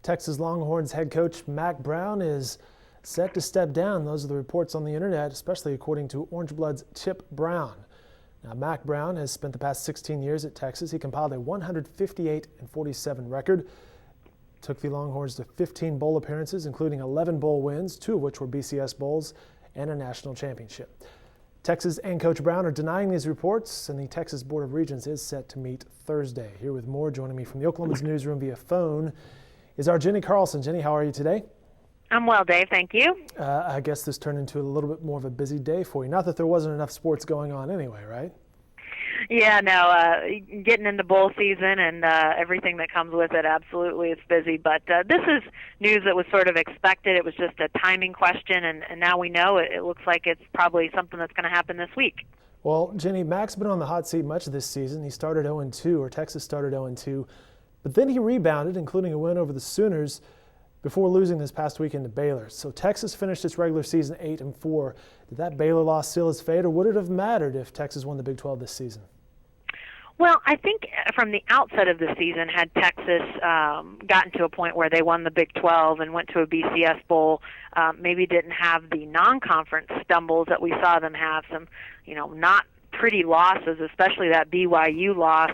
Texas Longhorns head coach Mack Brown is set to step down. Those are the reports on the internet, especially according to Orange Blood's Chip Brown. Now, Mack Brown has spent the past 16 years at Texas. He compiled a 158-47 record. Took the Longhorns to 15 bowl appearances, including 11 bowl wins, 2 of which were BCS bowls, and a national championship. Texas and Coach Brown are denying these reports, and the Texas Board of Regents is set to meet Thursday. Here with more, joining me from the Oklahoma's newsroom via phone, is our Jenni Carlson. Jenni, how are you today? I'm well, Dave. Thank you. I guess this turned into a little bit more of a busy day for you. Not that there wasn't enough sports going on anyway, right? Yeah, no, getting into bowl season and everything that comes with it, absolutely, it's busy. But this is news that was sort of expected. It was just a timing question, and now we know it looks like it's probably something that's going to happen this week. Well, Jenni, Mack's been on the hot seat much of this season. He started 0-2, or Texas started 0-2, but then he rebounded, including a win over the Sooners, before losing this past weekend to Baylor. So Texas finished its regular season 8-4. Did that Baylor loss seal his fate, or would it have mattered if Texas won the Big 12 this season? Well, I think from the outset of the season, had Texas gotten to a point where they won the Big 12 and went to a BCS bowl, maybe didn't have the non-conference stumbles that we saw them have, some, not pretty losses, especially that BYU loss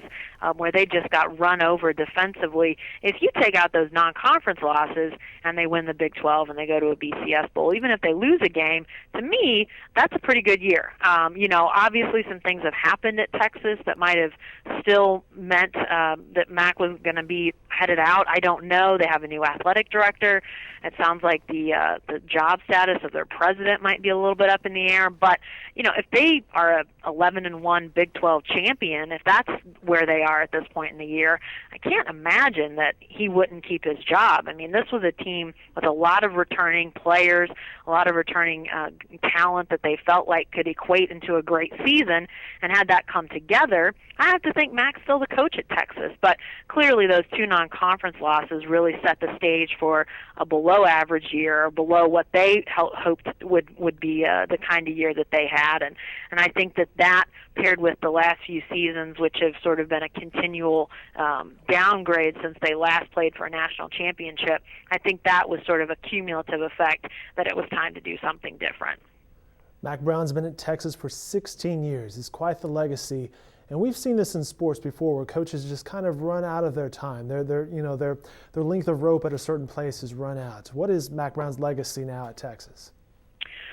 where they just got run over defensively. If you take out those non-conference losses and they win the Big 12 and they go to a BCS bowl, even if they lose a game, to me, that's a pretty good year. Obviously some things have happened at Texas that might have still meant that Mack was going to be headed out. I don't know. They have a new athletic director. It sounds like the job status of their president might be a little bit up in the air. But, if they are a 11-1 Big 12 champion, if that's where they are at this point in the year, I can't imagine that he wouldn't keep his job. I mean, this was a team with a lot of returning players, a lot of returning talent that they felt like could equate into a great season, and had that come together, I have to think Mack's still the coach at Texas. But clearly those 2 non-conference losses really set the stage for a below-average year, or below what they hoped would be the kind of year that they had. And I think that paired with the last few seasons, which have sort of been a continual downgrade since they last played for a national championship, I think that was sort of a cumulative effect that it was time to do something different. Mack Brown's been at Texas for 16 years. He's quite the legacy. And we've seen this in sports before, where coaches just kind of run out of their time. Their length of rope at a certain place has run out. What is Mack Brown's legacy now at Texas?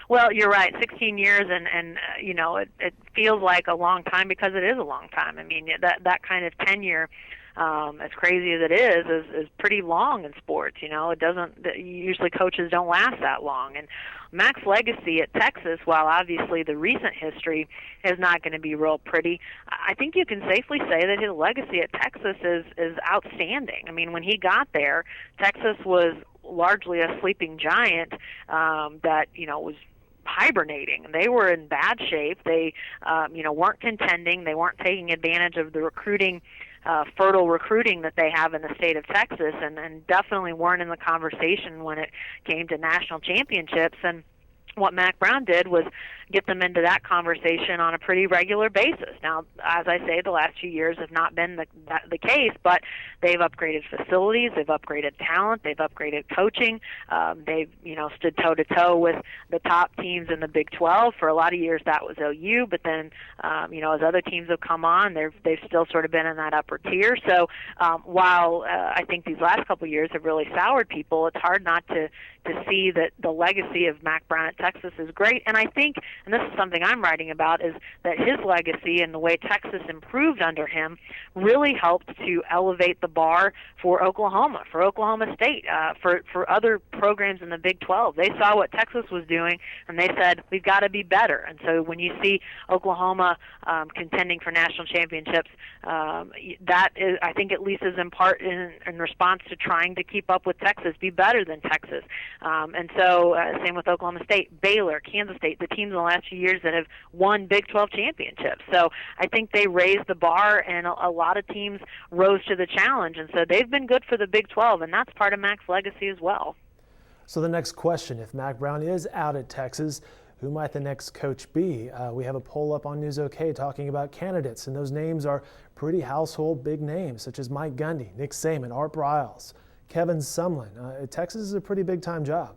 Well, you're right. 16 years, and it feels like a long time because it is a long time. I mean, that kind of tenure, as crazy as it is pretty long in sports. It doesn't. Usually, coaches don't last that long. And Mack's legacy at Texas, while obviously the recent history is not going to be real pretty, I think you can safely say that his legacy at Texas is outstanding. I mean, when he got there, Texas was largely a sleeping giant that was hibernating. They were in bad shape. They weren't contending. They weren't taking advantage of the fertile recruiting that they have in the state of Texas, and definitely weren't in the conversation when it came to national championships. And what Mack Brown did was get them into that conversation on a pretty regular basis. Now, as I say, the last few years have not been the case, but they've upgraded facilities, they've upgraded talent, they've upgraded coaching. They've stood toe-to-toe with the top teams in the Big 12. For a lot of years that was OU, but then as other teams have come on, they've still sort of been in that upper tier. So while I think these last couple of years have really soured people, it's hard not to see that the legacy of Mack Brown at Texas is great. And I think, and this is something I'm writing about, is that his legacy and the way Texas improved under him really helped to elevate the bar for Oklahoma, for Oklahoma State, for other programs in the Big 12. They saw what Texas was doing, and they said, we've got to be better. And so when you see Oklahoma contending for national championships, that is, I think, at least is in part in response to trying to keep up with Texas, be better than Texas. And so same with Oklahoma State, Baylor, Kansas State, the teams in the last few years that have won Big 12 championships. So I think they raised the bar, and a lot of teams rose to the challenge. And so they've been good for the Big 12, and that's part of Mack's legacy as well. So the next question, if Mack Brown is out at Texas, who might the next coach be? We have a poll up on News OK talking about candidates, and those names are pretty household big names, such as Mike Gundy, Nick Saban, Art Briles. Kevin Sumlin. Texas is a pretty big-time job.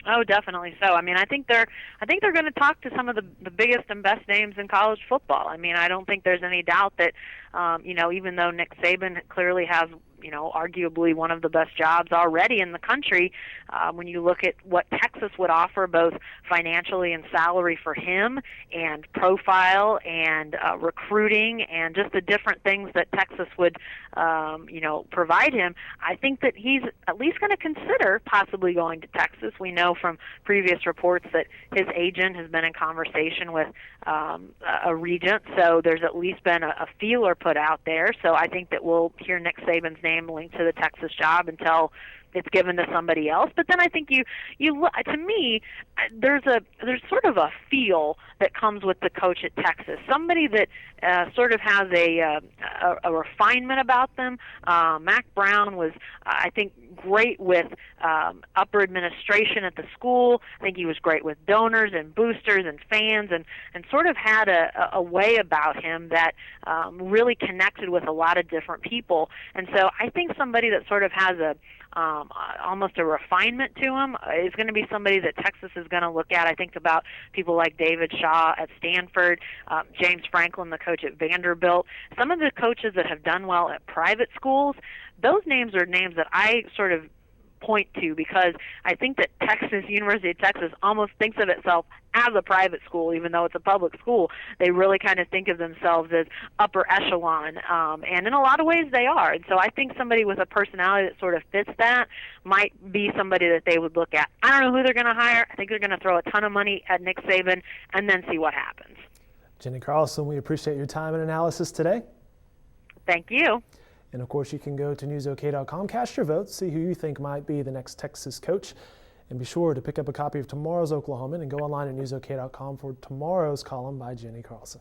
Oh, definitely so. I mean, I think they're going to talk to some of the biggest and best names in college football. I mean, I don't think there's any doubt that, even though Nick Saban clearly has, arguably one of the best jobs already in the country, when you look at what Texas would offer both financially and salary for him and profile and recruiting and just the different things that Texas would, provide him, I think that he's at least going to consider possibly going to Texas. We know from previous reports that his agent has been in conversation with a regent, so there's at least been a feeler put out there. So I think that we'll hear Nick Saban's name linked to the Texas job until it's given to somebody else. But then I think you to me, there's sort of a feel that comes with the coach at Texas, somebody that sort of has a refinement about them. Mack Brown was, I think, great with upper administration at the school. I think he was great with donors and boosters and fans, and sort of had a way about him that really connected with a lot of different people. And so I think somebody that sort of has almost a refinement to him is going to be somebody that Texas is going to look at. I think about people like David Shaw at Stanford, James Franklin, the coach at Vanderbilt. Some of the coaches that have done well at private schools, those names are names that I sort of point to because I think that University of Texas almost thinks of itself as a private school, even though it's a public school. They really kind of think of themselves as upper echelon, and in a lot of ways they are. And so I think somebody with a personality that sort of fits that might be somebody that they would look at. I don't know who they're going to hire. I think they're going to throw a ton of money at Nick Saban and then see what happens. Jenni Carlson, we appreciate your time and analysis today. Thank you. And of course, you can go to newsok.com, cast your vote, see who you think might be the next Texas coach. And be sure to pick up a copy of tomorrow's Oklahoman and go online at newsok.com for tomorrow's column by Jenni Carlson.